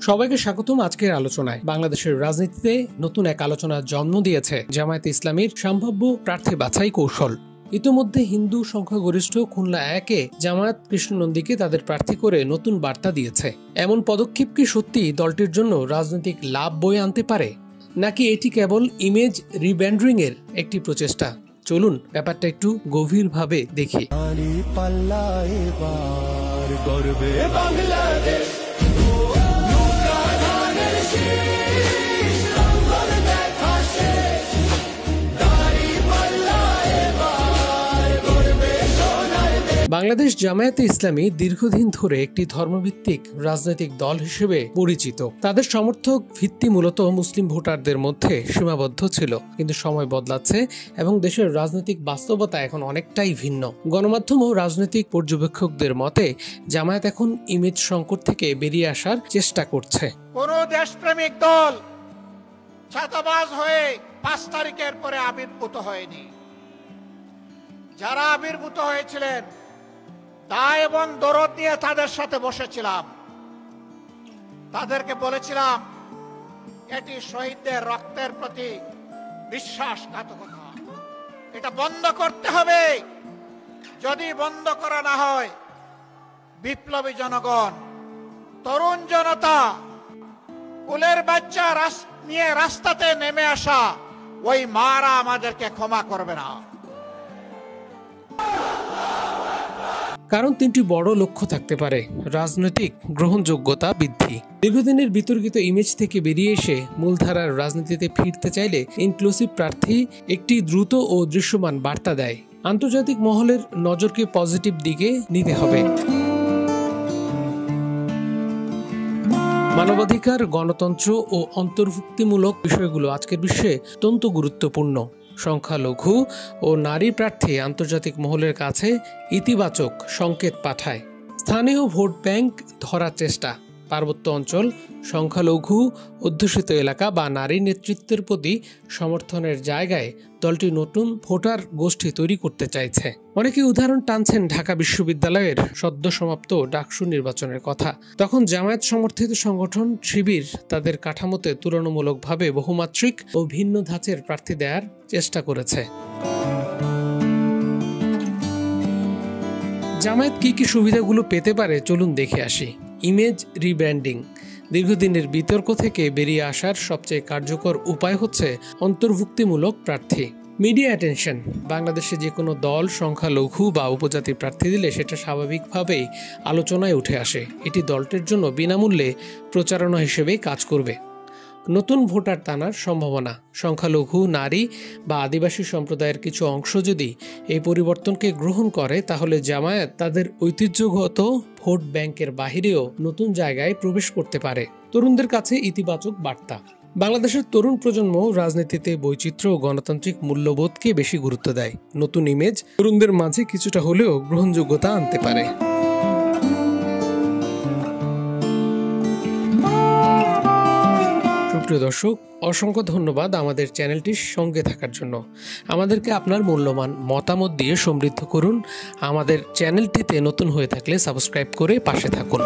সবাইকে স্বাগতম আজকের আলোচনায়। বাংলাদেশের রাজনীতিতে নতুন এক আলোচনার জন্ম দিয়েছে জামায়াতে ইসলামীর সম্ভাব্য প্রার্থী বাছাই কৌশল। ইতোমধ্যে হিন্দু সংখ্যাগরিষ্ঠ খুলনা 1-এ জামায়াত কৃষ্ণ নন্দীকে তাদের প্রার্থী করে নতুন বার্তা দিয়েছে। এমন পদক্ষেপ কি সত্যি দলটির জন্য রাজনৈতিক লাভ বয়ে আনতে পারে, নাকি এটি কেবল ইমেজ রিব্র্যান্ডিং এর একটি প্রচেষ্টা? চলুন ব্যাপারটা একটু গভীরভাবে দেখি। বাংলাদেশ জামায়াতে ইসলামী দীর্ঘদিন ধরে একটি ধর্মভিত্তিক রাজনৈতিক দল হিসেবে পরিচিত। তাদের সমর্থক ভিত্তি মূলত মুসলিম ভোটারদের মধ্যে সীমাবদ্ধ ছিল, কিন্তু সময় বদলাচ্ছে এবং দেশের রাজনৈতিক বাস্তবতা এখন অনেকটাই ভিন্ন। গণমাধ্যম ও রাজনৈতিক পর্যবেক্ষকদের মতে জামায়াত এখন ইমেজ সংকট থেকে বেরিয়ে আসার চেষ্টা করছে। কোন দেশপ্রেমিক দল ছাতাবাজ হয়ে 5 তারিখের পরে আবির্ভূত হয়নি। যারা আবির্ভূত হয়েছিলেন দায় এবং দরদ নিয়ে তাদের সাথে বসেছিলাম, তাদেরকে বলেছিলাম এটি শহীদদের রক্তের প্রতি বিশ্বাসঘাতকতা, এটা বন্ধ করতে হবে। যদি বন্ধ করা না হয় বিপ্লবী জনগণ, তরুণ জনতা, কুলের বাচ্চা নিয়ে রাস্তাতে নেমে আসা ওই মারা আমাদেরকে ক্ষমা করবে না। কারণ তিনটি বড় লক্ষ্য থাকতে পারে: রাজনৈতিক গ্রহণযোগ্যতা বৃদ্ধি, দীর্ঘদিনের বিতর্কিত ইমেজ থেকে বেরিয়ে এসে মূলধারার রাজনীতিতে ফিরতে চাইলে ইনক্লুসিভ প্রার্থী একটি দ্রুত ও দৃশ্যমান বার্তা দেয়। আন্তর্জাতিক মহলের নজরকে পজিটিভ দিকে নিতে হবে। মানবাধিকার, গণতন্ত্র ও অন্তর্ভুক্তিমূলক বিষয়গুলো আজকের বিশ্বে অত্যন্ত গুরুত্বপূর্ণ। সংখ্যালঘু ও নারী প্রার্থী আন্তর্জাতিক মহলের কাছে ইতিবাচক সংকেত পাঠায়। স্থানীয় ভোট ব্যাংক ধরার চেষ্টা, পার্বত্য অঞ্চল, সংখ্যালঘু অধ্যুষিত এলাকা বা নারী নেতৃত্বের প্রতি সমর্থনের জায়গায় দলটি নতুন ভোটার গোষ্ঠী তৈরি করতে চাইছে। অনেকে উদাহরণ টানছেন ঢাকা বিশ্ববিদ্যালয়ের সদ্য সমাপ্ত ডাকসু নির্বাচনের কথা। তখন জামায়াত সমর্থিত সংগঠন শিবির তাদের কাঠামোতে তুলনামূলকভাবে বহুমাত্রিক ও ভিন্ন ধাঁচের প্রার্থী দেওয়ার চেষ্টা করেছে। জামায়াত কি কি সুবিধাগুলো পেতে পারে চলুন দেখে আসি। Image rebranding. দীর্ঘদিনের বিতর্ক থেকে বেরিয়ে আসার সবচেয়ে কার্যকর উপায় হচ্ছে অন্তর্ভুক্তিমূলক প্রার্থী। Media attention. বাংলাদেশে যে কোনো দল সংখ্যালঘু বা উপজাতি প্রার্থী দিলে সেটা স্বাভাবিকভাবেই আলোচনায় উঠে আসে। এটি দলটির জন্য বিনামূল্যে প্রচারণা হিসেবে কাজ করবে। নতুন ভোটার টানার সম্ভাবনা। সংখ্যালঘু, নারী বা আদিবাসী সম্প্রদায়ের কিছু অংশ যদি এই পরিবর্তনকে গ্রহণ করে, তাহলে জামায়াত তাদের ঐতিহ্যগত ভোট ব্যাংকের বাহিরেও নতুন জায়গায় প্রবেশ করতে পারে। তরুণদের কাছে ইতিবাচক বার্তা। বাংলাদেশের তরুণ প্রজন্ম রাজনীতিতে বৈচিত্র্য ও গণতান্ত্রিক মূল্যবোধকে বেশি গুরুত্ব দেয়। নতুন ইমেজ তরুণদের মাঝে কিছুটা হলেও গ্রহণযোগ্যতা আনতে পারে। প্রিয় দর্শক, অসংখ্য ধন্যবাদ আমাদের চ্যানেলটির সঙ্গে থাকার জন্য। আমাদেরকে আপনার মূল্যবান মতামত দিয়ে সমৃদ্ধ করুন। আমাদের চ্যানেলটিতে নতুন হয়ে থাকলে সাবস্ক্রাইব করে পাশে থাকুন।